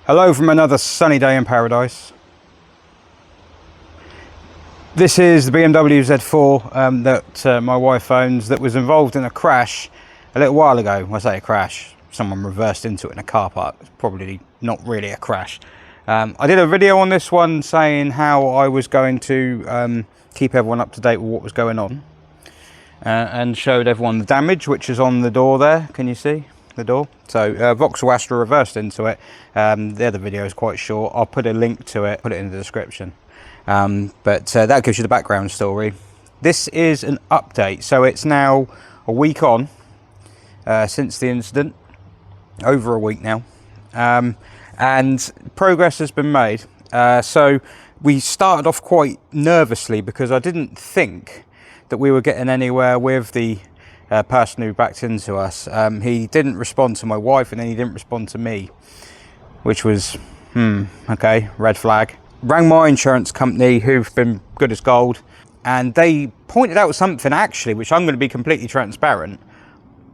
Hello from another sunny day in paradise. This is the BMW Z4 that my wife owns, that was involved in a crash a little while ago. I say a crash, someone reversed into it in a car park. It's probably not really a crash. I did a video on this one saying how I was going to keep everyone up to date with what was going on, and showed everyone the damage which is on the door there. Can you see the door? So Vauxhall Astra reversed into it. The other video is quite short. I'll put a link to it, put it in the description. But that gives you the background story. This is an update, so it's now a week on since the incident, over a week now, and progress has been made. So we started off quite nervously because I didn't think that we were getting anywhere with the person who backed into us. He didn't respond to my wife, and then he didn't respond to me, which was okay, red flag. Rang my insurance company, who've been good as gold, and they pointed out something actually which I'm going to be completely transparent,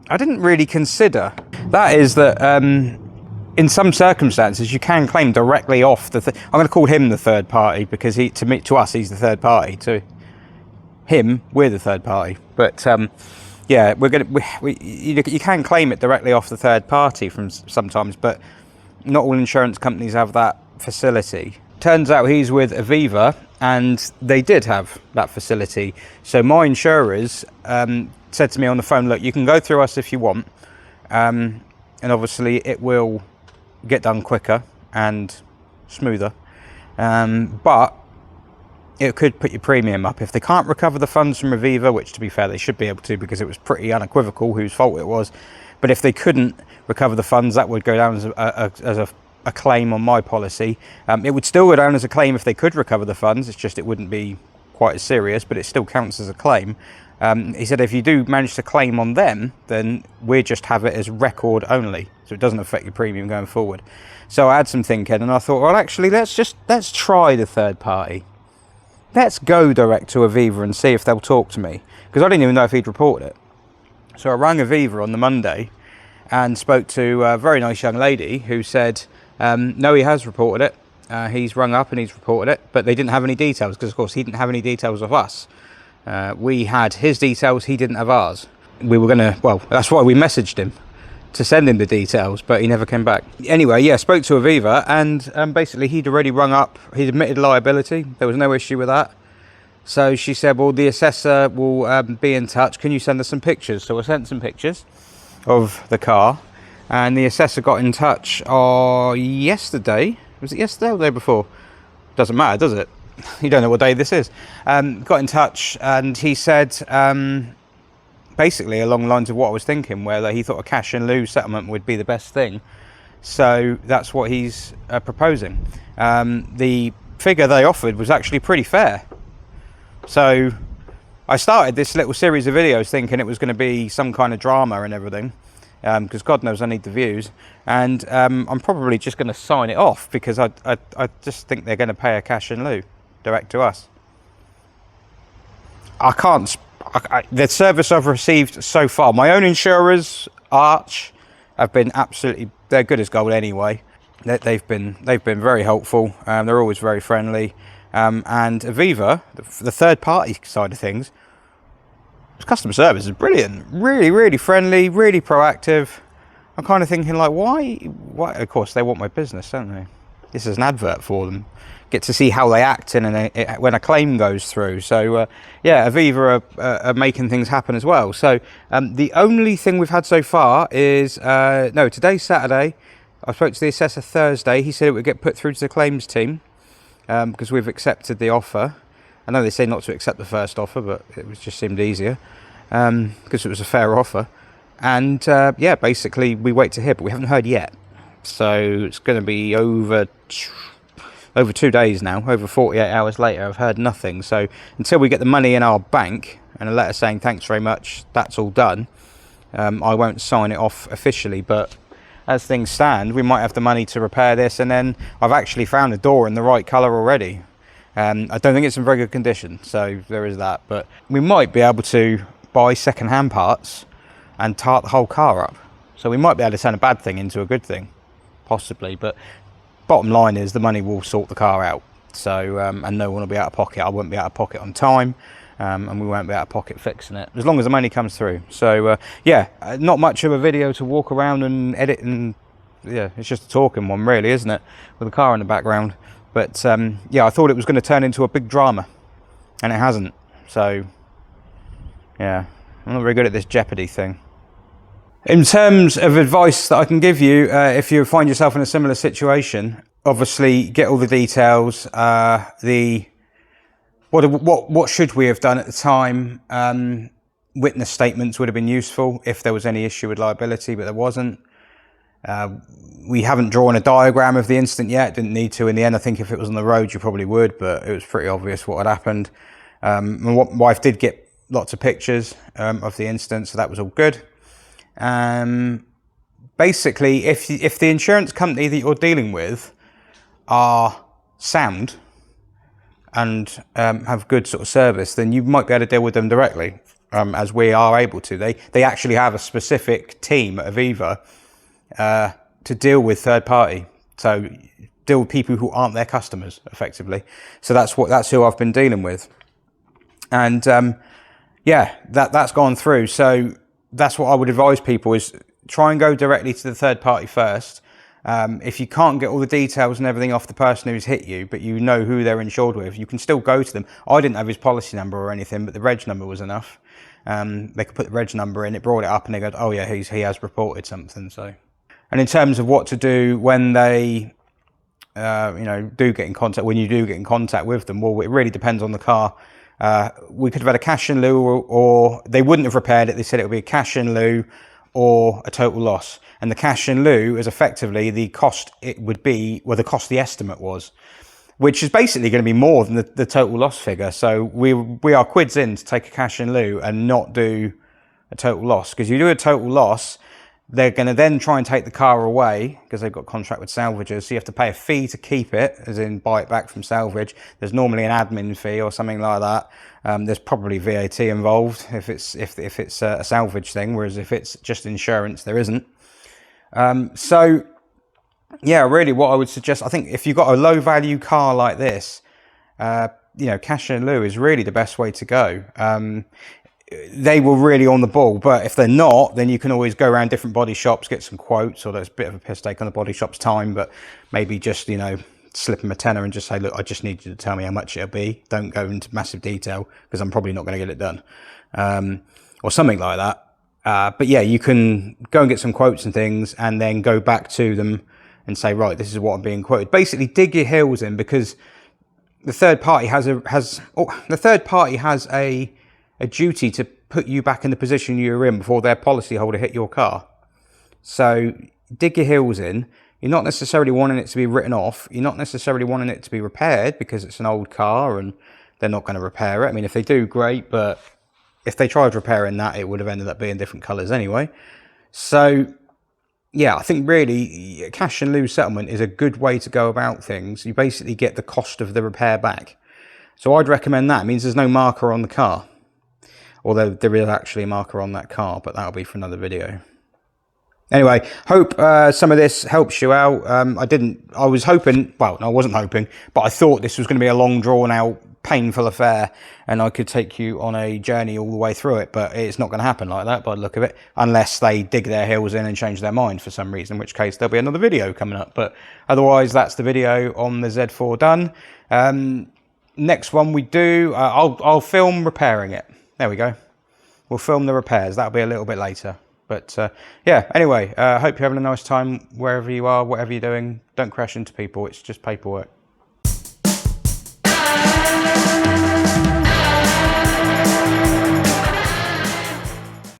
I didn't really consider. That is that in some circumstances you can claim directly off the I'm going to call him the third party, because to us he's the third party, to him we're the third party, but yeah, you can claim it directly off the third party from sometimes, but not all insurance companies have that facility. Turns out he's with Aviva, and they did have that facility. So my insurers said to me on the phone, look, you can go through us if you want, and obviously it will get done quicker and smoother, but it could put your premium up. If they can't recover the funds from Aviva, which to be fair they should be able to, because it was pretty unequivocal whose fault it was, but if they couldn't recover the funds, that would go down as a claim on my policy. It would still go down as a claim if they could recover the funds. It's just it wouldn't be quite as serious, but it still counts as a claim. He said if you do manage to claim on them, then we just have it as record only, so it doesn't affect your premium going forward. So I had some thinking, and I thought, well, actually let's try the third party. Let's go direct to Aviva and see if they'll talk to me, because I didn't even know if he'd reported it. So I rang Aviva on the Monday and spoke to a very nice young lady who said, no, he has reported it. He's rung up and he's reported it, but they didn't have any details, because of course he didn't have any details of us. We had his details, he didn't have ours. We were gonna, well, that's why we messaged him to send him the details, but he never came back. Anyway, yeah, spoke to Aviva, and basically he'd already rung up, he'd admitted liability, there was no issue with that. So she said, well, the assessor will be in touch, can you send us some pictures? So I sent some pictures of the car, and the assessor got in touch yesterday. Was it yesterday or the day before? Doesn't matter, does it? You don't know what day this is. Got in touch, and he said basically along the lines of what I was thinking, where he thought a cash in lieu settlement would be the best thing. So that's what he's proposing. The figure they offered was actually pretty fair. So I started this little series of videos thinking it was going to be some kind of drama and everything, because God knows I need the views, and I'm probably just going to sign it off, because I just think they're going to pay a cash in lieu direct to us. The service I've received so far, my own insurers, Arch, have been absolutely, they're good as gold anyway. They've been very helpful. They're always very friendly, and Aviva, the third party side of things, customer service is brilliant, really friendly, really proactive. I'm kind of thinking, like, why? Of course they want my business, don't they? This is an advert for them. Get to see how they act when a claim goes through. So yeah, Aviva are making things happen as well. So the only thing we've had so far is no, today's Saturday. I spoke to the assessor Thursday. He said it would get put through to the claims team, because we've accepted the offer. I know they say not to accept the first offer, but it just seemed easier, because it was a fair offer. And yeah, basically we wait to hear, but we haven't heard yet. So it's going to be over 2 days now, over 48 hours later. I've heard nothing. So until we get the money in our bank and a letter saying thanks very much, that's all done, I won't sign it off officially. But as things stand, we might have the money to repair this, and then I've actually found a door in the right colour already. I don't think it's in very good condition, so there is that. But we might be able to buy second-hand parts and tart the whole car up. So we might be able to turn a bad thing into a good thing, possibly. But bottom line is the money will sort the car out. So, and no one will be out of pocket. I won't be out of pocket on time, and we won't be out of pocket fixing it, as long as the money comes through. So, yeah, not much of a video to walk around and edit, and yeah, it's just a talking one really, isn't it? With a car in the background. But, yeah, I thought it was going to turn into a big drama, and it hasn't. So, yeah, I'm not very good at this Jeopardy thing. In terms of advice that I can give you, if you find yourself in a similar situation, obviously get all the details. What should we have done at the time? Witness statements would have been useful if there was any issue with liability, but there wasn't. We haven't drawn a diagram of the incident yet. Didn't need to in the end. I think if it was on the road, you probably would, but it was pretty obvious what had happened. My wife did get lots of pictures of the incident, so that was all good. Basically, if the insurance company that you're dealing with are sound and have good sort of service, then you might be able to deal with them directly, as we are able to. They actually have a specific team at Aviva to deal with third party, so deal with people who aren't their customers effectively. So that's who I've been dealing with, and yeah, that's gone through. So that's what I would advise people, is try and go directly to the third party first. If you can't get all the details and everything off the person who's hit you, but you know who they're insured with, you can still go to them. I didn't have his policy number or anything, but the reg number was enough. They could put the reg number in, it brought it up, and they go, oh yeah, he has reported something. So, and in terms of what to do when they do get in contact, when you do get in contact with them, well, it really depends on the car. We could have had a cash in lieu, or they wouldn't have repaired it. They said it would be a cash in lieu or a total loss. And the cash in lieu is effectively the cost it would be, well, the cost the estimate was, which is basically going to be more than the total loss figure. So we are quids in to take a cash in lieu and not do a total loss. Because you do a total loss, they're going to then try and take the car away because they've got a contract with salvagers. So you have to pay a fee to keep it, as in buy it back from salvage. There's normally an admin fee or something like that. There's probably VAT involved if it's a salvage thing, whereas if it's just insurance, there isn't. So yeah, really what I would suggest, I think if you've got a low value car like this, cash in lieu is really the best way to go. They were really on the ball, but if they're not, then you can always go around different body shops, get some quotes, or there's a bit of a piss take on the body shop's time, but maybe just, slip them a tenner and just say, look, I just need you to tell me how much it'll be. Don't go into massive detail because I'm probably not going to get it done. Or something like that. But yeah, you can go and get some quotes and things and then go back to them and say, right, this is what I'm being quoted. Basically dig your heels in, because the third party has a duty to put you back in the position you were in before their policyholder hit your car. So dig your heels in. You're not necessarily wanting it to be written off. You're not necessarily wanting it to be repaired because it's an old car and they're not going to repair it. I mean, if they do, great, but if they tried repairing that, it would have ended up being different colours anyway. So yeah, I think really cash in lieu settlement is a good way to go about things. You basically get the cost of the repair back. So I'd recommend that. It means there's no marker on the car. Although there is actually a marker on that car, but that'll be for another video. Anyway, hope some of this helps you out. I was hoping, well, no, I wasn't hoping, but I thought this was going to be a long, drawn out, painful affair, and I could take you on a journey all the way through it, but it's not going to happen like that by the look of it, unless they dig their heels in and change their mind for some reason, in which case there'll be another video coming up. But otherwise, that's the video on the Z4 done. Next one we do, I'll film repairing it. There we go. We'll film the repairs. That'll be a little bit later. But yeah, anyway, hope you're having a nice time wherever you are, whatever you're doing. Don't crash into people. It's just paperwork.